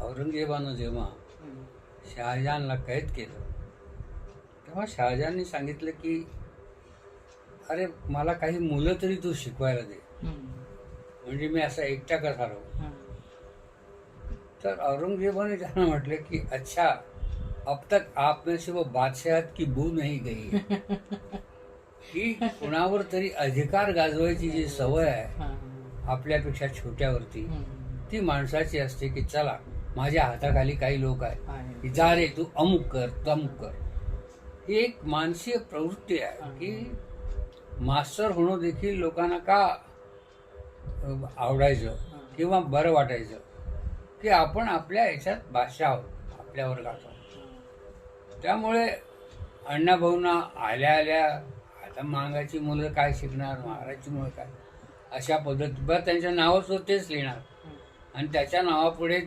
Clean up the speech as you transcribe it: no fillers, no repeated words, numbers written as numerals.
औरंगजेबानं जेव्हा शहाजहानला कैद केलं तेव्हा शहाजहानने सांगितलं की अरे मला काही मुलं तरी तू शिकवायला दे, म्हणजे मी असा एकटा कसा राहू. तर औरंगजेबाने त्यांना म्हटलं की अच्छा, अब तक आप में से वो बादशाहत की बू नाही गई की कुणावर तरी अधिकार गाजवायची जी सवय आहे आपल्यापेक्षा छोट्यावरती, ती माणसाची असते. की चला माझ्या हाताखाली काही लोक आहेत की जा रे तू अमुक कर तमुक कर. ही एक मानसीय प्रवृत्ती आहे की मास्टर होणं देखील लोकांना का आवडायचं किंवा बरं वाटायचं की आपण आपल्या याच्यात बादशाह आहोत, आपल्या वर्गात आहोत. त्यामुळे अण्णाभाऊंना आल्या आल्या आता मागाची मुलं काय शिकणार, महाराजची मुलं काय, अशा पद्धती त्यांच्या नावाचं तेच लिहिणार आणि त्याच्या नावापुढे